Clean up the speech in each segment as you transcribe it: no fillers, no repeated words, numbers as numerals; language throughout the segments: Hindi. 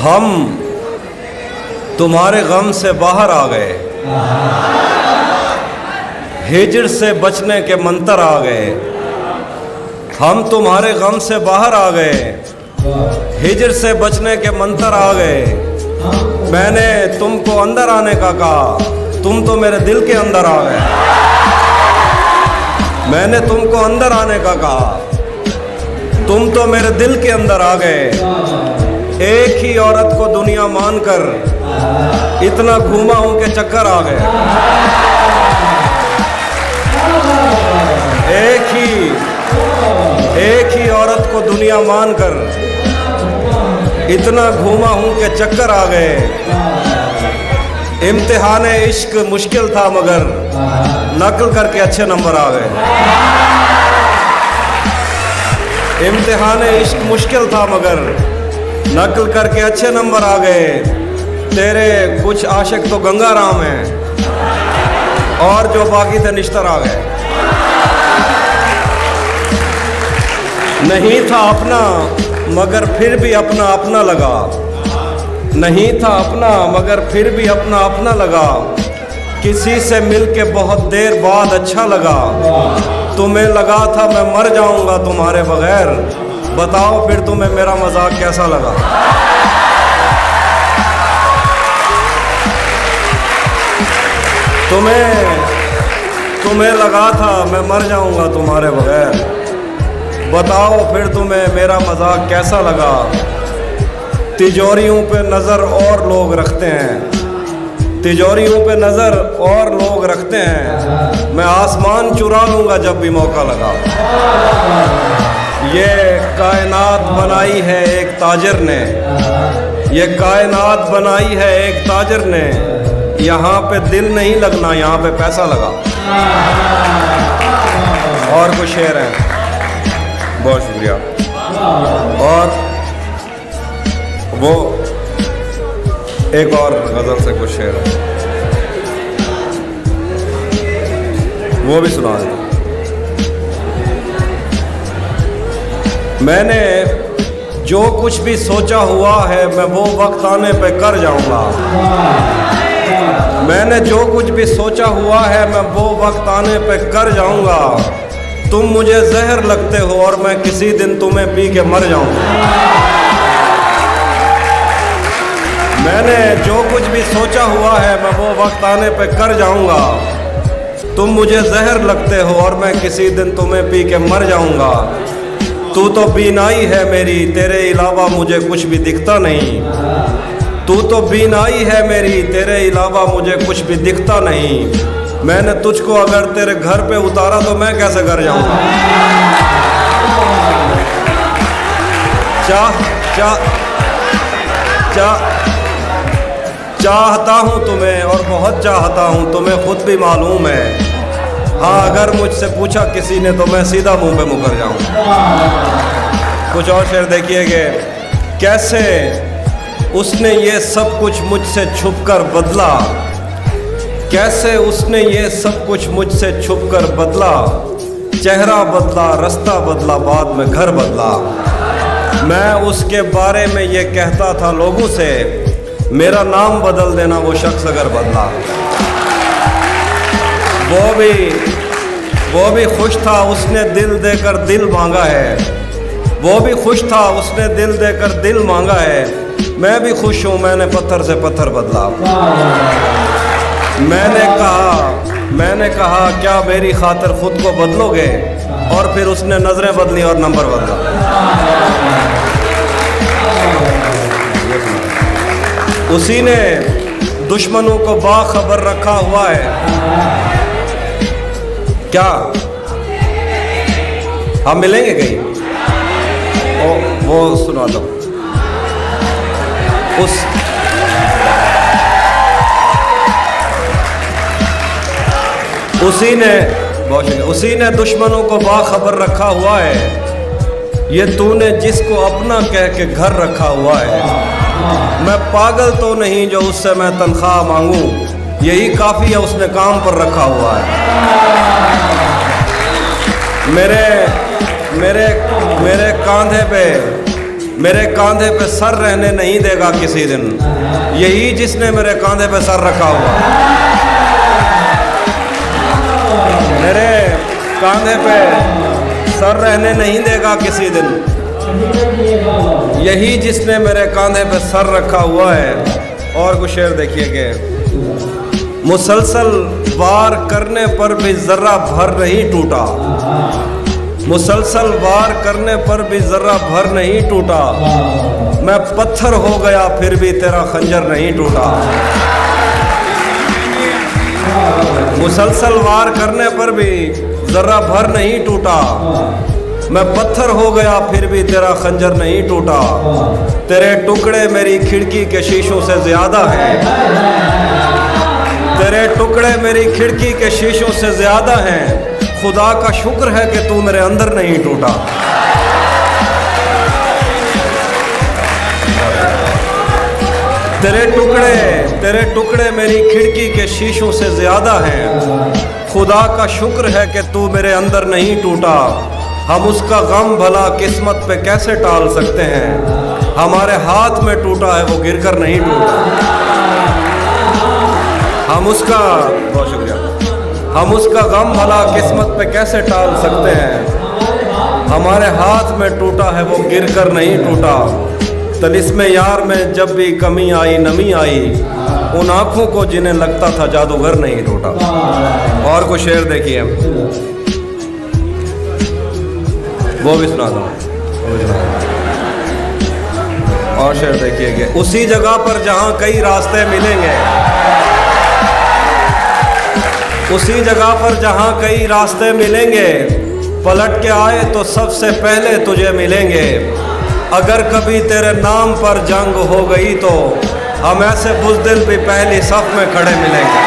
हम तुम्हारे गम से बाहर आ गए, हिजर से बचने के मंतर आ गए। हम तुम्हारे गम से बाहर आ गए, हिजर से बचने के मंतर आ गए। मैंने तुमको अंदर आने का कहा, तुम तो मेरे दिल के अंदर आ गए। मैंने तुमको अंदर आने का कहा, तुम तो मेरे दिल के अंदर आ गए। एक ही औरत को दुनिया मानकर इतना घूमा हूं के चक्कर आ गए। एक ही औरत को दुनिया मानकर इतना घूमा हूं के चक्कर आ गए। इम्तिहान इश्क मुश्किल था मगर नकल करके अच्छे नंबर आ गए। इम्तिहान इश्क मुश्किल था मगर नकल करके अच्छे नंबर आ गए। तेरे कुछ आशिक तो गंगा राम हैं और जो बाकी थे निश्तर आ गए। नहीं था अपना मगर फिर भी अपना अपना लगा। नहीं था अपना मगर फिर भी अपना अपना लगा। किसी से मिलके बहुत देर बाद अच्छा लगा। तुम्हें लगा था मैं मर जाऊंगा तुम्हारे बगैर। बताओ फिर तुम्हें मेरा मजाक कैसा लगा। तुम्हें लगा था मैं मर जाऊंगा तुम्हारे बगैर। बताओ फिर तुम्हें मेरा मजाक कैसा लगा। तिजोरियों पे नज़र और लोग रखते हैं, तिजोरियों पे नज़र और लोग रखते हैं। मैं आसमान चुरा लूँगा जब भी मौका लगा। ये कायनात बनाई है एक ताजिर ने, ये कायनात बनाई है एक ताजिर ने। यहाँ पे दिल नहीं लगना, यहाँ पे पैसा लगा। और कुछ शेर हैं, बहुत शुक्रिया। और वो एक और गज़ल से कुछ शेर है, वो भी सुना देता। मैंने जो कुछ भी सोचा हुआ है मैं वो वक्त आने पे कर जाऊंगा। मैंने जो कुछ भी सोचा हुआ है मैं वो वक्त आने पे कर जाऊंगा। तुम मुझे जहर लगते हो और मैं किसी दिन तुम्हें पी के मर जाऊंगा। मैंने जो कुछ भी सोचा हुआ है मैं वो वक्त आने पे कर जाऊंगा। तुम मुझे जहर लगते हो और मैं किसी दिन तुम्हें पी के मर जाऊंगा। तू तो बीनाई है मेरी, तेरे अलावा मुझे कुछ भी दिखता नहीं। तू तो बीनाई है मेरी, तेरे अलावा मुझे कुछ भी दिखता नहीं। मैंने तुझको अगर तेरे घर पे उतारा तो मैं कैसे घर जाऊंगा। चाहता हूँ तुम्हें और बहुत चाहता हूँ, तुम्हें खुद भी मालूम है। हाँ, अगर मुझसे पूछा किसी ने तो मैं सीधा मुंह पे मुकर जाऊँ। कुछ और शेर देखिए कि कैसे उसने ये सब कुछ मुझसे छुपकर बदला। कैसे उसने ये सब कुछ मुझसे छुपकर बदला। चेहरा बदला, रास्ता बदला, बाद में घर बदला। मैं उसके बारे में ये कहता था लोगों से, मेरा नाम बदल देना वो शख्स अगर बदला। वो भी खुश था, उसने दिल देकर दिल मांगा है। वो भी खुश था, उसने दिल देकर दिल मांगा है। मैं भी खुश हूँ, मैंने पत्थर से पत्थर बदला। मैंने कहा क्या मेरी खातिर खुद को बदलोगे, और फिर उसने नजरें बदली और नंबर बदला। उसी ने दुश्मनों को बाखबर रखा हुआ है। क्या हम मिलेंगे कहीं? वो सुना दो। उसी ने दुश्मनों को बाखबर रखा हुआ है। ये तूने जिसको अपना कह के घर रखा हुआ है। मैं पागल तो नहीं जो उससे मैं तनख्वाह मांगूं, यही काफ़ी है उसने काम पर रखा हुआ है। मेरे कंधे पे मेरे कांधे पे सर रहने नहीं देगा किसी दिन, यही जिसने मेरे कांधे पे सर रखा हुआ। मेरे कांधे पे सर रहने नहीं देगा किसी दिन, यही जिसने मेरे कांधे पे सर रखा हुआ है। और कुछ शेर देखिए कि मुसलसल वार करने पर भी जर्रा भर नहीं टूटा, मुसलसल वार करने पर भी जर्रा भर नहीं टूटा, मैं पत्थर हो गया फिर भी तेरा खंजर नहीं टूटा। मुसलसल वार करने पर भी जर्रा भर नहीं टूटा, मैं पत्थर हो गया फिर भी तेरा खंजर नहीं टूटा। तेरे टुकड़े मेरी खिड़की के शीशों से ज्यादा हैं, तेरे टुकड़े मेरी खिड़की के शीशों से ज्यादा हैं, खुदा का शुक्र है कि तू मेरे अंदर नहीं टूटा। तेरे टुकड़े मेरी खिड़की के शीशों से ज्यादा हैं, खुदा का शुक्र है कि तू मेरे अंदर नहीं टूटा। हम उसका गम भला किस्मत पे कैसे टाल सकते हैं, हमारे हाथ में टूटा है वो गिरकर नहीं टूटा। हम उसका, बहुत शुक्रिया, हम उसका गम भला किस्मत पे कैसे टाल सकते हैं, हमारे हाथ में टूटा है वो गिरकर नहीं टूटा। तलिस्मे यार में जब भी कमी आई नमी आई, उन आँखों को जिन्हें लगता था जादूगर नहीं टूटा। और कुछ शेर देखिए, वो भी सुना दो। और शेर देखिए कि उसी जगह पर जहाँ कई रास्ते मिलेंगे, उसी जगह पर जहाँ कई रास्ते मिलेंगे, पलट के आए तो सबसे पहले तुझे मिलेंगे। अगर कभी तेरे नाम पर जंग हो गई तो हम ऐसे बुज़दिल भी पहली सफ में खड़े मिलेंगे।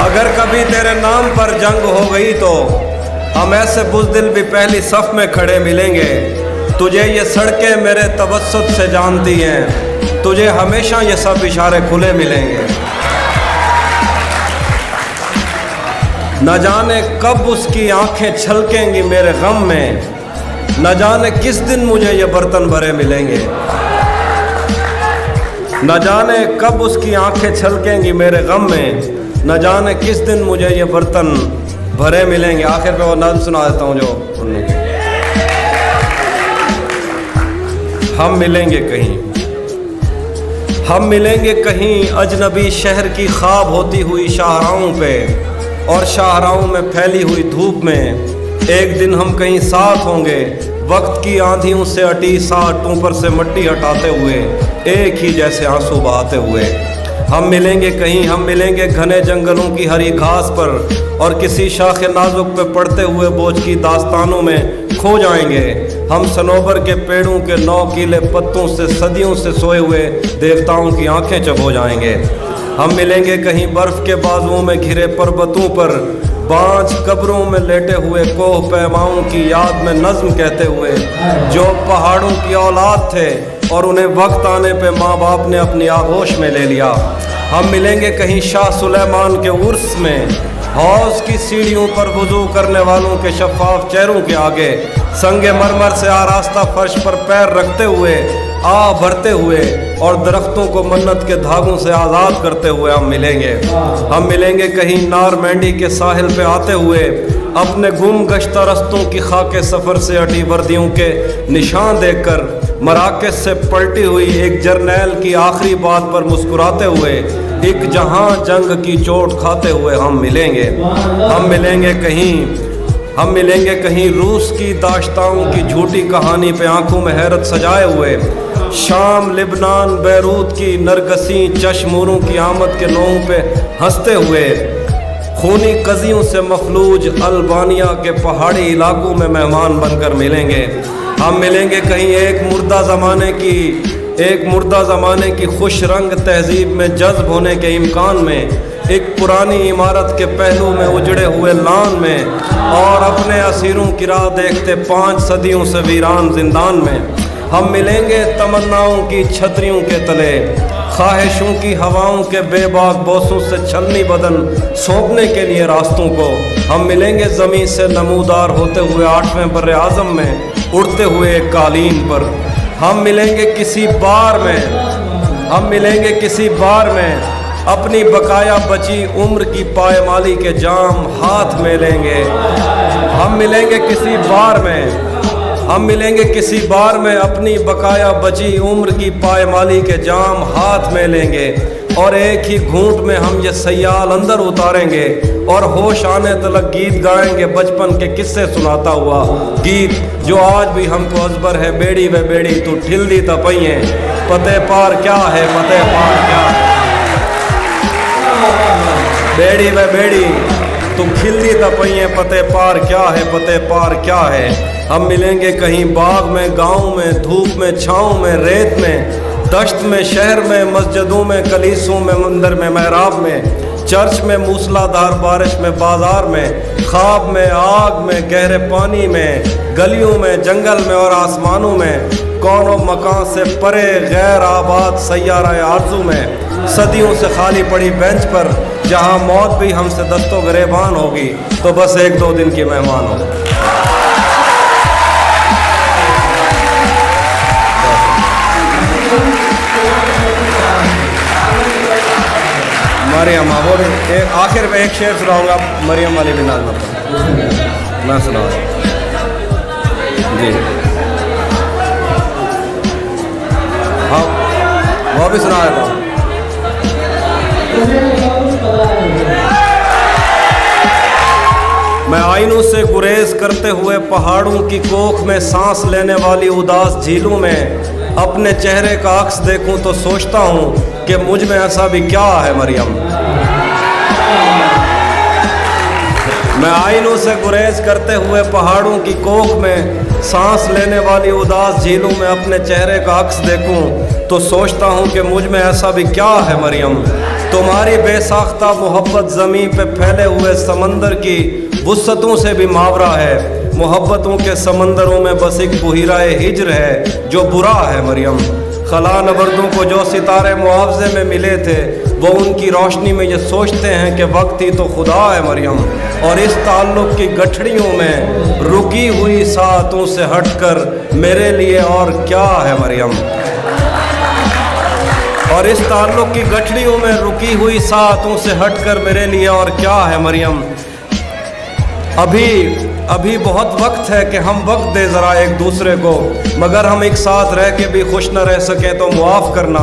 अगर कभी तेरे नाम पर जंग हो गई तो हम ऐसे बुज़दिल भी पहली सफ में खड़े मिलेंगे। तुझे ये सड़कें मेरे तवस्सुत से जानती हैं, तुझे हमेशा ये सब इशारे खुले मिलेंगे। न जाने कब उसकी आंखें छलकेंगी मेरे गम में, न जाने किस दिन मुझे ये बर्तन भरे मिलेंगे। न जाने कब उसकी आंखें छलकेंगी मेरे गम में, न जाने किस दिन मुझे ये बर्तन भरे मिलेंगे। आखिर पे वो नज़्म सुना देता हूँ जो उन्होंने की। हम मिलेंगे कहीं, हम मिलेंगे कहीं अजनबी शहर की ख्वाब होती हुई शाहराहों पे, और शाहराहों में फैली हुई धूप में एक दिन हम कहीं साथ होंगे। वक्त की आंधियों से अटी साटों पर से मिट्टी हटाते हुए, एक ही जैसे आंसू बहाते हुए। हम मिलेंगे कहीं, हम मिलेंगे घने जंगलों की हरी घास पर, और किसी शाखे नाजुक पे पड़ते हुए बोझ की दास्तानों में खो जाएंगे। हम सनोबर के पेड़ों के नौकीले पत्तों से सदियों से सोए हुए देवताओं की आंखें चबो जाएंगे। हम मिलेंगे कहीं बर्फ के बाजुओं में घिरे पर्वतों पर, बांझ कब्रों में लेटे हुए कोह पैमाओं की याद में नज्म कहते हुए, जो पहाड़ों की औलाद थे और उन्हें वक्त आने पे माँ बाप ने अपनी आगोश में ले लिया। हम मिलेंगे कहीं शाह सुलेमान के उर्स में, हौज की सीढ़ियों पर वुजू करने वालों के शफाफ चेहरों के आगे, संगे मरमर से आरास्ता फर्श पर पैर रखते हुए, आ भरते हुए और दरख्तों को मन्नत के धागों से आज़ाद करते हुए हम मिलेंगे। हम मिलेंगे कहीं नारमैंडी के साहिल पे आते हुए, अपने गुम गश्ता रस्तों की खाके सफ़र से अटी वर्दियों के निशान देखकर, मराकज़ से पलटी हुई एक जर्नैल की आखिरी बात पर मुस्कुराते हुए, एक जहां जंग की चोट खाते हुए हम मिलेंगे। हम मिलेंगे कहीं, हम मिलेंगे कहीं रूस की दाश्ताओं की झूठी कहानी पे आंखों में हैरत सजाए हुए, शाम लिबनान बैरूत की नरगसी चश्मूरों की आमद के नोहों पे हंसते हुए, खूनी कजियों से मफलूज अल्बानिया के पहाड़ी इलाकों में मेहमान बनकर मिलेंगे। हम मिलेंगे कहीं एक मुर्दा ज़माने की खुश रंग तहजीब में जज्ब होने के इम्कान में, एक पुरानी इमारत के पहलू में उजड़े हुए लान में, और अपने असीरों की राह देखते 5 सदियों से वीरान जिंदान में। हम मिलेंगे तमन्नाओं की छतरियों के तले, ख्वाहिशों की हवाओं के बेबाक बोसों से छलनी बदन सौंपने के लिए रास्तों को। हम मिलेंगे ज़मीन से नमूदार होते हुए 8वें बर्रे आज़म में उड़ते हुए एक कालीन पर। हम मिलेंगे किसी बार में अपनी बकाया बची उम्र की पायमाली के जाम हाथ में लेंगे। हम मिलेंगे किसी बार में अपनी बकाया बची उम्र की पायमाली के जाम हाथ में लेंगे और एक ही घूंट में हम ये सयाल अंदर उतारेंगे और होश आने तलक गीत गाएंगे बचपन के किस्से सुनाता हुआ गीत जो आज भी हमको अजबर है। बेड़ी व बेड़ी तू ठिल्दी तपइए पते पार क्या है, पते पार क्या है। बेड़ी व बेड़ी तू खिल्दी तपइए पते पार क्या है, पते पार क्या है। हम मिलेंगे कहीं बाग में, गांव में, धूप में, छाँव में, रेत में, दश्त में, शहर में, मस्जिदों में, कलीसों में, मंदिर में, महराब में, चर्च में, मूसलाधार बारिश में, बाजार में, ख्वाब में, आग में, गहरे पानी में, गलियों में, जंगल में और आसमानों में, कौनों मकान से परे गैर आबाद सैयारा आरज़ू में, सदियों से खाली पड़ी बेंच पर जहां मौत भी हमसे दस्तों गिरेबान होगी तो बस 1-2 दिन की मेहमान हो। मरियम वो आखिर में एक शेर सुनाऊंगा मरियम वाली भी नाज़ पर मैं सुनाऊंगा जी। हाँ वो भी सुना देता हूँ। मैं आइनों से गुरेज करते हुए पहाड़ों की कोख में सांस लेने वाली उदास झीलों में अपने चेहरे का अक्स देखूं तो सोचता हूँ कि मुझ में ऐसा भी क्या है मरियम। मैं आइनों से गुरेज करते हुए पहाड़ों की कोख में सांस लेने वाली उदास झीलों में अपने चेहरे का अक्स देखूं तो सोचता हूँ कि मुझ में ऐसा भी क्या है मरियम। तुम्हारी बेसाख्ता मोहब्बत ज़मीन पे फैले हुए समंदर की वुस्सतों से भी मावरा है। मोहब्बतों के समंदरों में बस एक बुहिराए हिज्र है जो बुरा है मरियम। खला नबर्दों को जो सितारे मुआवजे में मिले थे वो उनकी रोशनी में ये सोचते हैं कि वक्त ही तो खुदा है मरियम। और इस ताल्लुक़ की गठड़ियों में रुकी हुई सातों से हटकर मेरे लिए और क्या है मरियम। और इस ताल्लुक़ की गठड़ियों में रुकी हुई सातों से हटकर मेरे लिए और क्या है मरियम। अभी बहुत वक्त है कि हम वक्त दे ज़रा एक दूसरे को, मगर हम एक साथ रह के भी खुश न रह सके तो मुआफ़ करना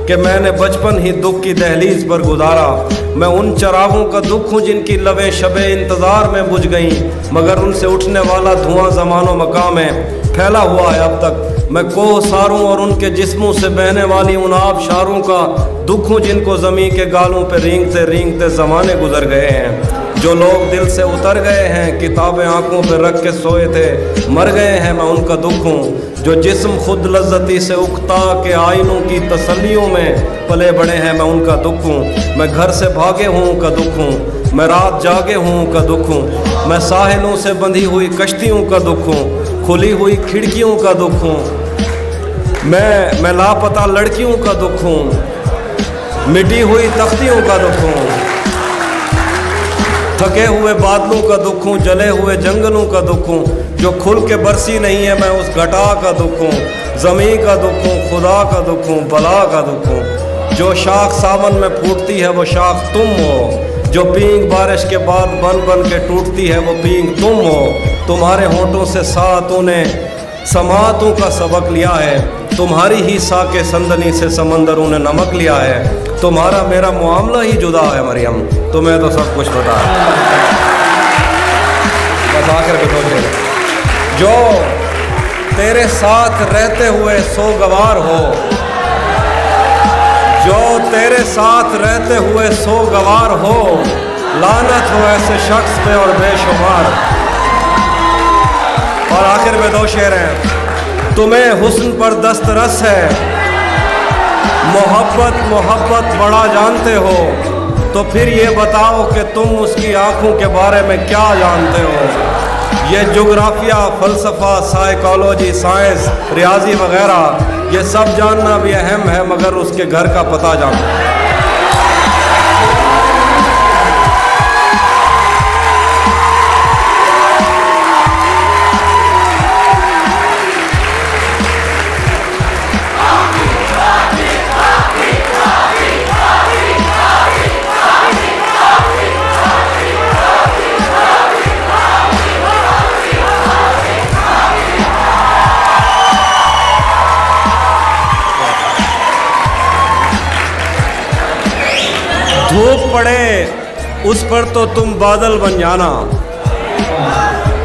कि मैंने बचपन ही दुख की दहलीज पर गुजारा। मैं उन चरागों का दुख हूँ जिनकी लबें शबे इंतज़ार में बुझ गईं, मगर उनसे उठने वाला धुआं ज़मानो मकाम में फैला हुआ है अब तक। मैं कोह सारों और उनके जिस्मों से बहने वाली उन आबशारों का दुख हूँ जिनको ज़मीन के गालों पे रेंगते रेंगते ज़माने गुजर गए हैं। जो लोग दिल से उतर गए हैं, किताबें आंखों पे रख के सोए थे, मर गए हैं, मैं उनका दुख हूँ। जो जिस्म खुद लज्जती से उकता के आइनों की तसल्लियों में पले बड़े हैं, मैं उनका दुख हूँ। मैं घर से भागे हूँ का दुख हूँ, मैं रात जागे हूँ का दुख हूँ। मैं साहिलों से बंधी हुई कश्तियों का दुख हूँ, खुली हुई खिड़कियों का दुख हूँ। मैं लापता लड़कियों का दुख हूँ, मिटी हुई तख्तियों का दुख हूँ। थके हुए बादलों का दुख हूँ, जले हुए जंगलों का दुख हूँ। जो खुल के बरसी नहीं है मैं उस घटा का दुख हूँ। ज़मीं का दुख हूँ, खुदा का दुख हूँ, बला का दुख हूँ। जो शाख सावन में फूटती है वो शाख तुम हो, जो पींग बारिश के बाद बन बन के टूटती है वो पींग तुम हो। तुम्हारे होंठों से सातों ने समातों का सबक लिया है, तुम्हारी ही साके संदनी से समंदरों ने नमक लिया है। तुम्हारा मेरा मामला ही जुदा है मरियम, तुम्हें तो सब कुछ पता है। बस आखिर में सोचे जो तेरे साथ रहते हुए सोगवार हो, जो तेरे साथ रहते हुए सोगवार हो, लानत हो ऐसे शख्स पे और बेशुमार। और आखिर में 2 शेर हैं। तुम्हें हुस्न पर दस्तरस है, मोहब्बत बड़ा जानते हो, तो फिर ये बताओ कि तुम उसकी आंखों के बारे में क्या जानते हो। ये जोग्राफिया, फ़लसफ़ा, साइकोलॉजी, साइंस, रियाजी वगैरह ये सब जानना भी अहम है, मगर उसके घर का पता जानना। धूप पड़े उस पर तो तुम बादल बन जाना,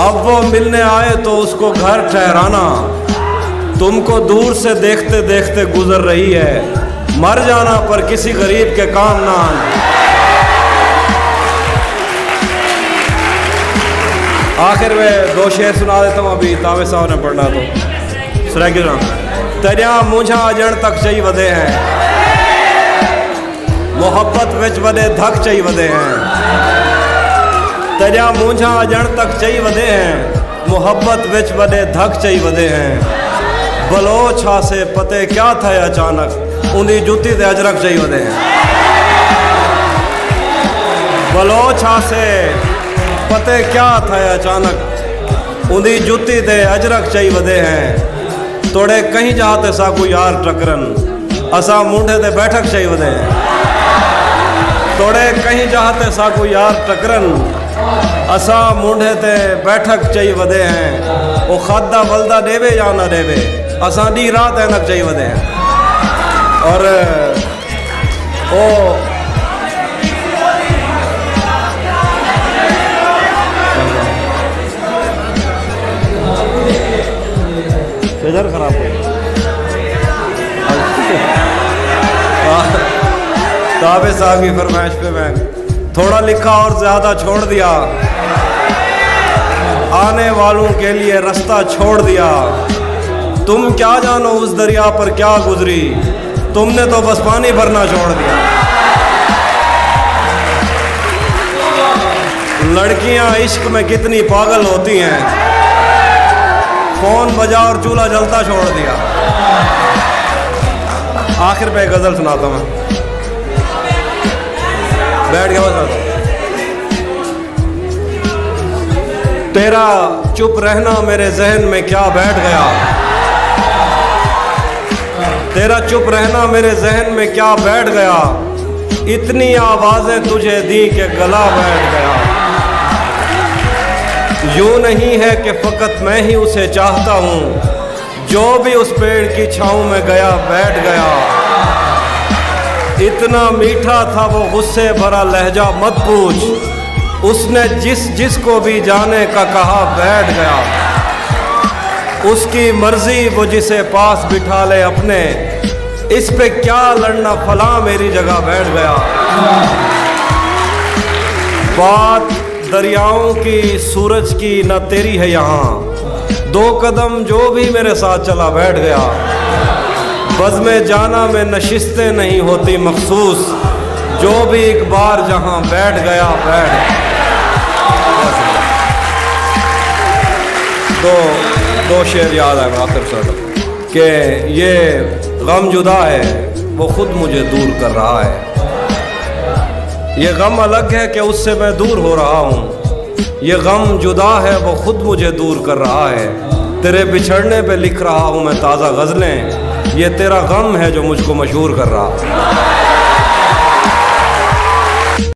अब वो मिलने आए तो उसको घर ठहराना। तुमको दूर से देखते देखते गुजर रही है, मर जाना पर किसी गरीब के काम ना आना। आखिर में दो शेर सुना देता हूँ, अभी तावे साहब ने पढ़ना तो सुना। तरिया मुझा अजण तक चई वधे हैं, मोहब्बत विच वडे धक चई वधे हैं। तरिया मुझा अजण तक चई वधे हैं, मोहब्बत विच वडे धक चई वधे हैं। बलोच से पते क्या थे अचानक, उन्दी जुती ते अजरक चई वधे हैं। बलोच से पते क्या थे अचानक, उन्दी जुती ते अजरक चई वधे हैं। तोड़े कहीं जाते साकू यार टकरन, असा मुंडे ते बैठक चई वधे हैं। तोड़े कहीं जाते साकू यार टकरन, असा मुंडे ते बैठक चई वधे हैं। वो खादा बलदा देवे या ना देवे, असा डी रात ऐनक चई वधे हैं। और ओ इधर खराब हो ताबे साहब की फरमाइश पे मैं थोड़ा लिखा और ज़्यादा छोड़ दिया, आने वालों के लिए रास्ता छोड़ दिया। तुम क्या जानो उस दरिया पर क्या गुजरी, तुमने तो बस पानी भरना छोड़ दिया। लड़कियां इश्क में कितनी पागल होती हैं, फोन बजा और चूल्हा जलता छोड़ दिया। आखिर पे गजल सुनाता मैं, बैठ गया बस। तेरा चुप रहना मेरे जहन में क्या बैठ गया, तेरा चुप रहना मेरे जहन में क्या बैठ गया। इतनी आवाजें तुझे दी के गला बैठ गया। यूं नहीं है कि फकत मैं ही उसे चाहता हूँ, जो भी उस पेड़ की छाँव में गया बैठ गया। इतना मीठा था वो गुस्से भरा लहजा मत पूछ, उसने जिसको भी जाने का कहा बैठ गया। उसकी मर्जी वो जिसे पास बिठा ले अपने, इस पे क्या लड़ना फला मेरी जगह बैठ गया। बात दरियाओं की सूरज की न तेरी है यहाँ, दो कदम जो भी मेरे साथ चला बैठ गया। बज़्म जाना में नशिस्तें नहीं होती मखसूस, जो भी एक बार जहाँ बैठ गया बैठ। दो शेर याद है आखिर सर कि ये गम जुदा है वो खुद मुझे दूर कर रहा है। ये गम अलग है कि उससे मैं दूर हो रहा हूँ, ये गम जुदा है वो खुद मुझे दूर कर रहा है। तेरे बिछड़ने पे लिख रहा हूँ मैं ताज़ा गज़लें, ये तेरा गम है जो मुझको मशहूर कर रहा।